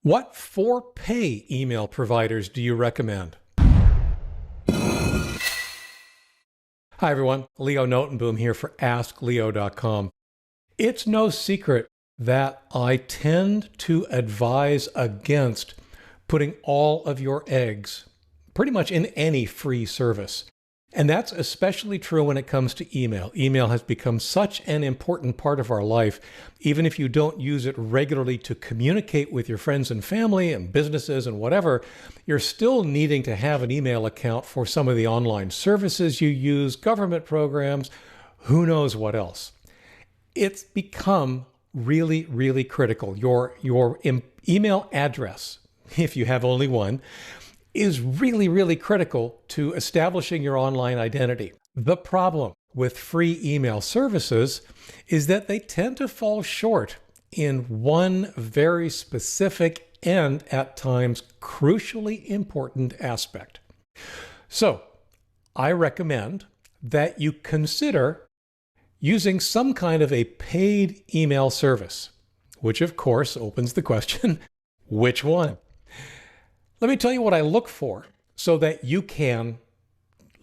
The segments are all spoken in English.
What for-pay email providers do you recommend? Hi everyone, Leo Notenboom here for askleo.com. It's no secret that I tend to advise against putting all of your eggs pretty much in any free service. And that's especially true when it comes to email. Email has become such an important part of our life. Even if you don't use it regularly to communicate with your friends and family and businesses and whatever, you're still needing to have an email account for some of the online services you use, government programs, who knows what else. It's become really, really critical. Your email address, if you have only one, is really, really critical to establishing your online identity. The problem with free email services is that they tend to fall short in one very specific and at times crucially important aspect. So I recommend that you consider using some kind of a paid email service, which of course opens the question, which one? Let me tell you what I look for so that you can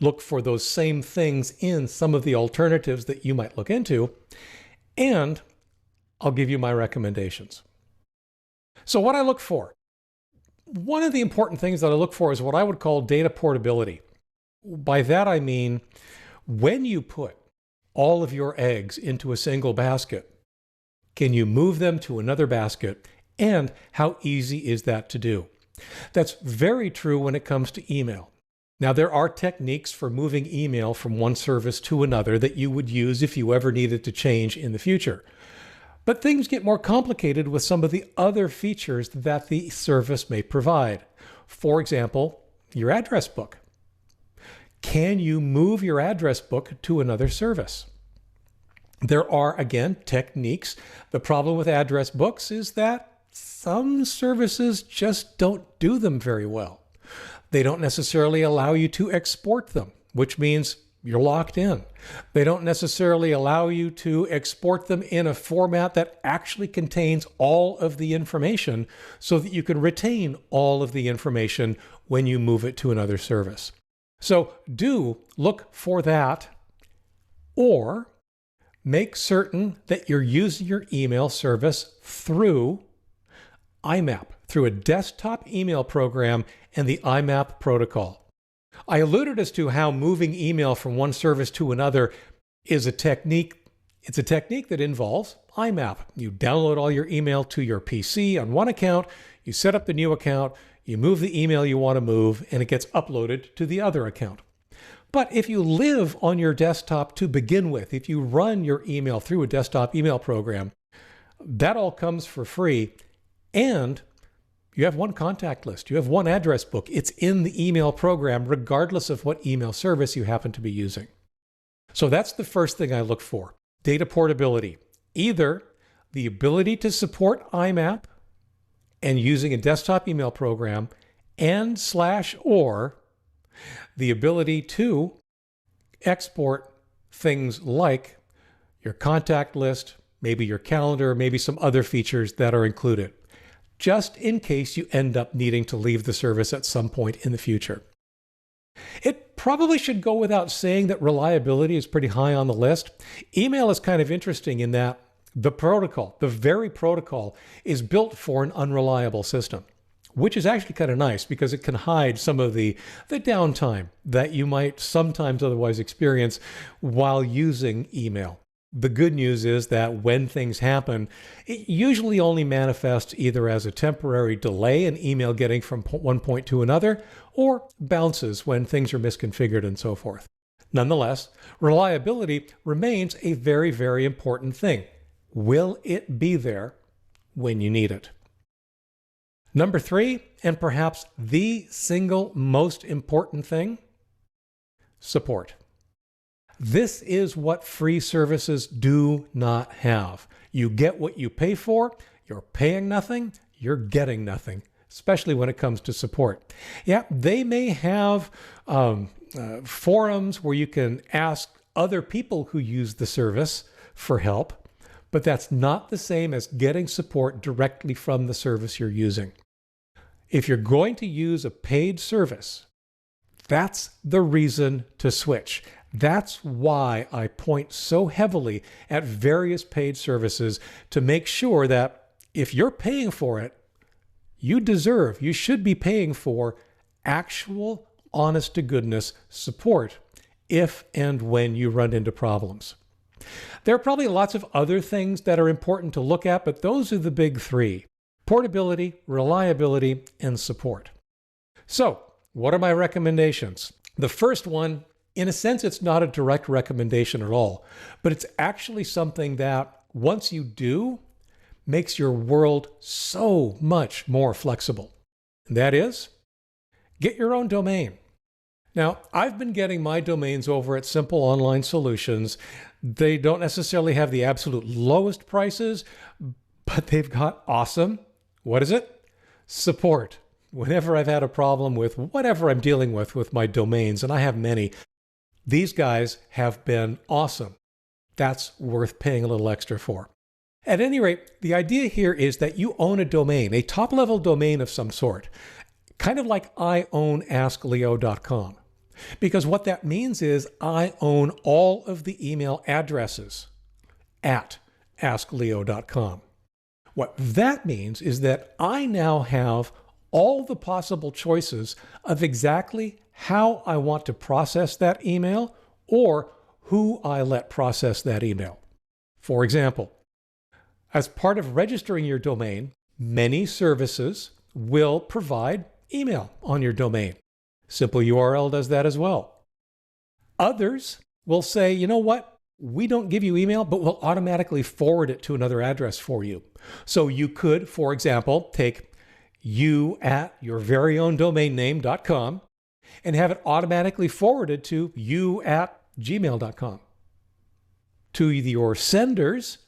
look for those same things in some of the alternatives that you might look into, and I'll give you my recommendations. So what I look for, one of the important things that I look for is what I would call data portability. By that I mean, when you put all of your eggs into a single basket, can you move them to another basket, and how easy is that to do? That's very true when it comes to email. Now, there are techniques for moving email from one service to another that you would use if you ever needed to change in the future. But things get more complicated with some of the other features that the service may provide. For example, your address book. Can you move your address book to another service? There are, again, techniques. The problem with address books is that some services just don't do them very well. They don't necessarily allow you to export them, which means you're locked in. They don't necessarily allow you to export them in a format that actually contains all of the information so that you can retain all of the information when you move it to another service. So do look for that, or make certain that you're using your email service through IMAP, through a desktop email program and the IMAP protocol. I alluded as to how moving email from one service to another is a technique. It's a technique that involves IMAP. You download all your email to your PC on one account, you set up the new account, you move the email you want to move, and it gets uploaded to the other account. But if you live on your desktop to begin with, if you run your email through a desktop email program, that all comes for free. And you have one contact list, you have one address book. It's in the email program, regardless of what email service you happen to be using. So that's the first thing I look for, data portability. Either the ability to support IMAP and using a desktop email program, and/or the ability to export things like your contact list, maybe your calendar, maybe some other features that are included, just in case you end up needing to leave the service at some point in the future. It probably should go without saying that reliability is pretty high on the list. Email is kind of interesting in that the protocol, the very protocol, is built for an unreliable system, which is actually kind of nice because it can hide some of the downtime that you might sometimes otherwise experience while using email. The good news is that when things happen, it usually only manifests either as a temporary delay in email getting from one point to another, or bounces when things are misconfigured and so forth. Nonetheless, reliability remains a very, very important thing. Will it be there when you need it? Number 3, and perhaps the single most important thing, support. This is what free services do not have. You get what you pay for, you're paying nothing, you're getting nothing, especially when it comes to support. Yeah, they may have forums where you can ask other people who use the service for help, but that's not the same as getting support directly from the service you're using. If you're going to use a paid service, that's the reason to switch. That's why I point so heavily at various paid services to make sure that if you're paying for it, you should be paying for actual, honest to goodness support if and when you run into problems. There are probably lots of other things that are important to look at, but those are the big three: portability, reliability, and support. So, what are my recommendations? The first one, in a sense, it's not a direct recommendation at all, but it's actually something that once you do, makes your world so much more flexible. And that is, get your own domain. Now, I've been getting my domains over at Simple Online Solutions. They don't necessarily have the absolute lowest prices, but they've got awesome, what is it? Support. Whenever I've had a problem with whatever I'm dealing with my domains, and I have many, these guys have been awesome. That's worth paying a little extra for. At any rate, the idea here is that you own a domain, a top-level domain of some sort, kind of like I own askleo.com. Because what that means is I own all of the email addresses at askleo.com. What that means is that I now have all the possible choices of exactly how I want to process that email or who I let process that email. For example, as part of registering your domain, many services will provide email on your domain. Simple URL does that as well. Others will say, you know what? We don't give you email, but we'll automatically forward it to another address for you. So you could, for example, take you at your very own domain name.com and have it automatically forwarded to you at gmail.com. To your senders,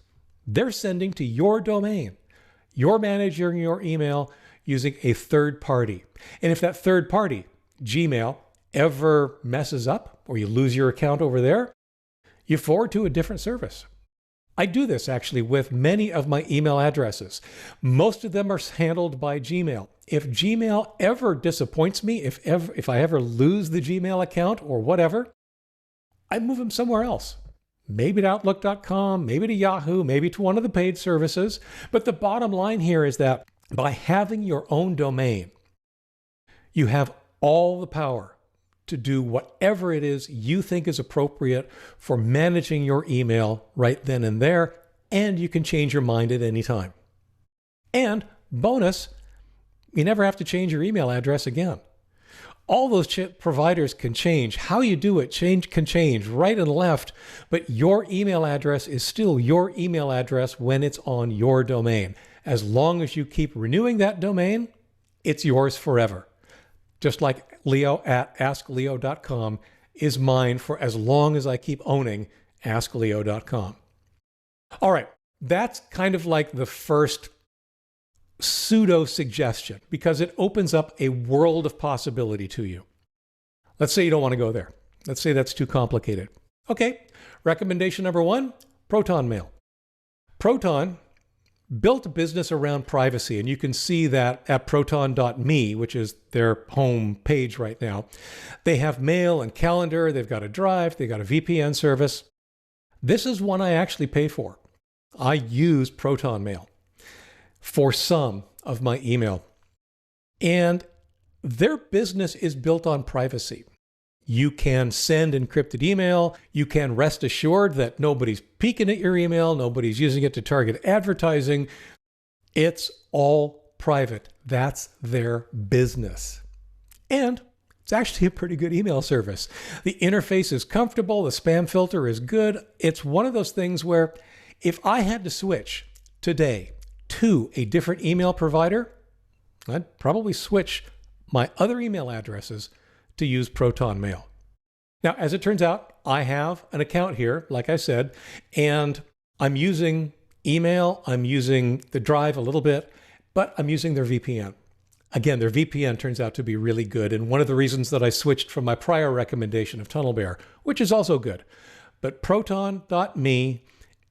they're sending to your domain. You're managing your email using a third party. And if that third party, Gmail, ever messes up or you lose your account over there, you forward to a different service. I do this actually with many of my email addresses. Most of them are handled by Gmail. If Gmail ever disappoints me, if I ever lose the Gmail account or whatever, I move them somewhere else. Maybe to Outlook.com, maybe to Yahoo, maybe to one of the paid services. But the bottom line here is that by having your own domain, you have all the power to do whatever it is you think is appropriate for managing your email right then and there, and you can change your mind at any time. And bonus, you never have to change your email address again. All those providers can change. How you do it can change right and left, but your email address is still your email address when it's on your domain. As long as you keep renewing that domain, it's yours forever. Just like Leo at askleo.com is mine for as long as I keep owning askleo.com. All right, that's kind of like the first pseudo suggestion because it opens up a world of possibility to you. Let's say you don't want to go there. Let's say that's too complicated. Okay, recommendation number one, ProtonMail. Proton built a business around privacy, and you can see that at proton.me, which is their home page right now. They have mail and calendar, they've got a drive, they've got a VPN service. This is one I actually pay for. I use ProtonMail for some of my email. And their business is built on privacy. You can send encrypted email. You can rest assured that nobody's peeking at your email. Nobody's using it to target advertising. It's all private. That's their business. And it's actually a pretty good email service. The interface is comfortable. The spam filter is good. It's one of those things where if I had to switch today to a different email provider, I'd probably switch my other email addresses to use ProtonMail. Now, as it turns out, I have an account here, like I said, and I'm using email, I'm using the drive a little bit, but I'm using their VPN. Again, their VPN turns out to be really good, and one of the reasons that I switched from my prior recommendation of TunnelBear, which is also good. But proton.me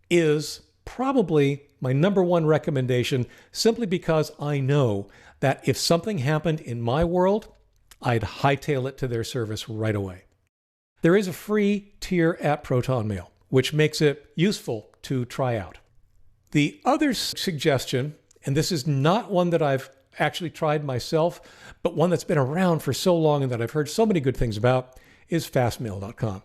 is probably my number one recommendation simply because I know that if something happened in my world, I'd hightail it to their service right away. There is a free tier at ProtonMail, which makes it useful to try out. The other suggestion, and this is not one that I've actually tried myself, but one that's been around for so long and that I've heard so many good things about, is fastmail.com.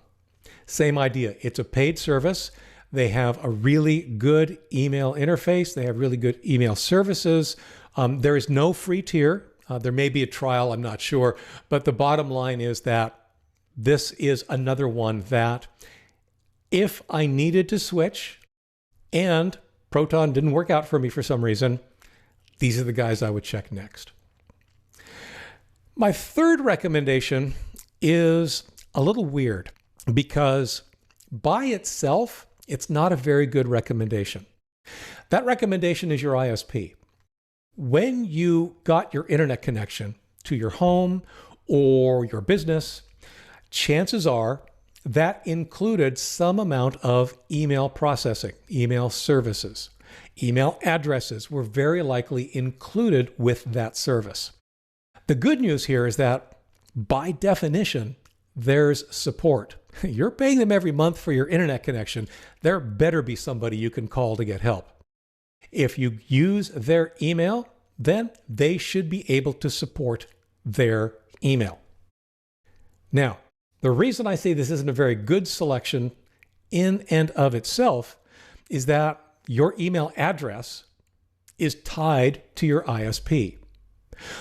Same idea. It's a paid service. They have a really good email interface. They have really good email services. There is no free tier. There may be a trial, I'm not sure. But the bottom line is that this is another one that if I needed to switch and Proton didn't work out for me for some reason, these are the guys I would check next. My third recommendation is a little weird because by itself, it's not a very good recommendation. That recommendation is your ISP. When you got your internet connection to your home or your business, chances are that included some amount of email processing, email services. Email addresses were very likely included with that service. The good news here is that by definition, there's support. You're paying them every month for your internet connection. There better be somebody you can call to get help. If you use their email, then they should be able to support their email. Now, the reason I say this isn't a very good selection in and of itself is that your email address is tied to your ISP.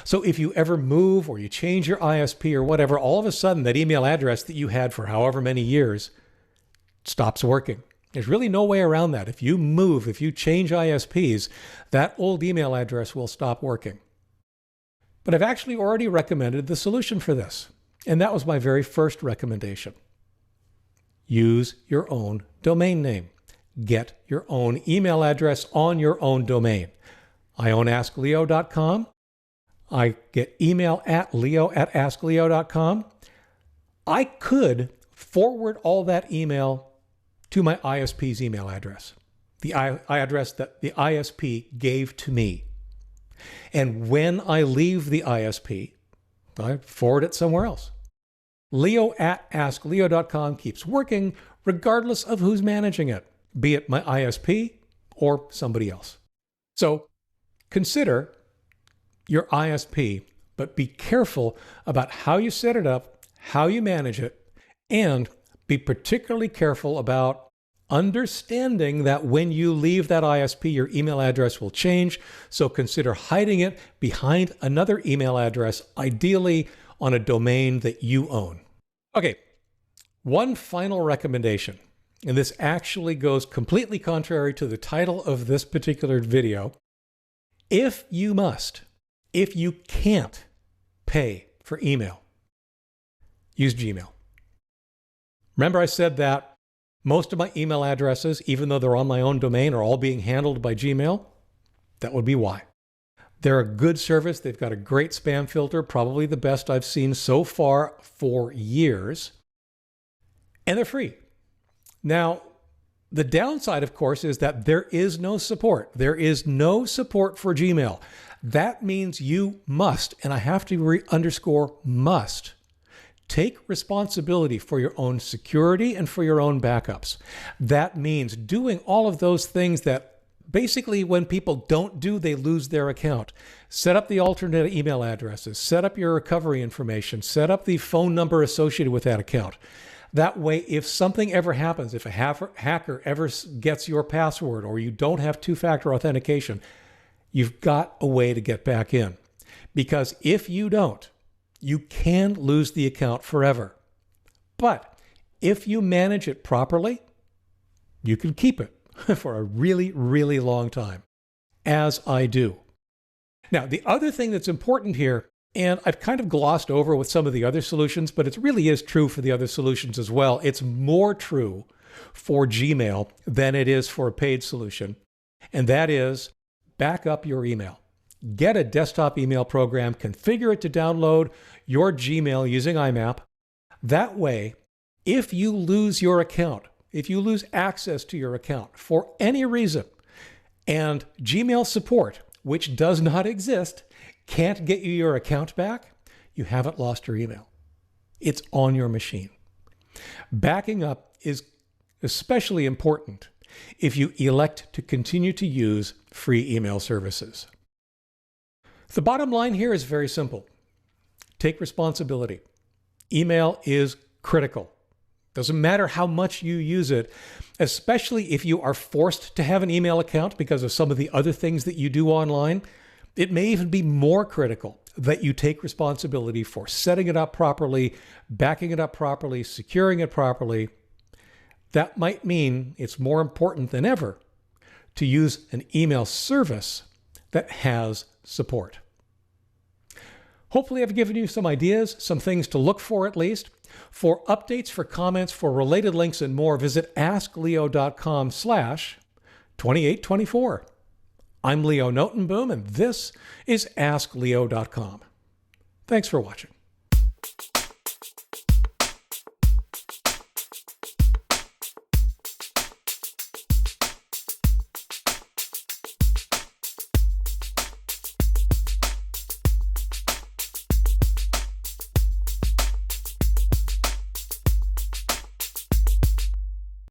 So if you ever move or you change your ISP or whatever, all of a sudden that email address that you had for however many years stops working. There's really no way around that. If you move, if you change ISPs, that old email address will stop working. But I've actually already recommended the solution for this. And that was my very first recommendation. Use your own domain name. Get your own email address on your own domain. I own askleo.com. I get email at leo@askleo.com. I could forward all that email to my ISP's email address, the address that the ISP gave to me. And when I leave the ISP, I forward it somewhere else. leo@askleo.com keeps working regardless of who's managing it, be it my ISP or somebody else. So consider your ISP, but be careful about how you set it up, how you manage it, and be particularly careful about understanding that when you leave that ISP, your email address will change. So consider hiding it behind another email address, ideally on a domain that you own. Okay, one final recommendation, and this actually goes completely contrary to the title of this particular video. If you must, if you can't pay for email, use Gmail. Remember I said that most of my email addresses, even though they're on my own domain, are all being handled by Gmail? That would be why. They're a good service. They've got a great spam filter, probably the best I've seen so far for years. And they're free. Now, the downside, of course, is that there is no support. There is no support for Gmail. That means you must, and I have to underscore must, take responsibility for your own security and for your own backups. That means doing all of those things that basically when people don't do, they lose their account. Set up the alternate email addresses, set up your recovery information, set up the phone number associated with that account. That way, if something ever happens, if a hacker ever gets your password or you don't have two-factor authentication, you've got a way to get back in. Because if you don't, you can lose the account forever. But if you manage it properly, you can keep it for a really, really long time, as I do. Now, the other thing that's important here, and I've kind of glossed over with some of the other solutions, but it really is true for the other solutions as well. It's more true for Gmail than it is for a paid solution. And that is back up your email. Get a desktop email program, configure it to download your Gmail using IMAP. That way, if you lose your account, if you lose access to your account for any reason, and Gmail support, which does not exist, can't get you your account back, you haven't lost your email. It's on your machine. Backing up is especially important if you elect to continue to use free email services. The bottom line here is very simple. Take responsibility. Email is critical. Doesn't matter how much you use it, especially if you are forced to have an email account because of some of the other things that you do online. It may even be more critical that you take responsibility for setting it up properly, backing it up properly, securing it properly. That might mean it's more important than ever to use an email service that has support. Hopefully I've given you some ideas, some things to look for at least. For updates, for comments, for related links and more, visit askleo.com/2824. I'm Leo Notenboom, and this is askleo.com. Thanks for watching.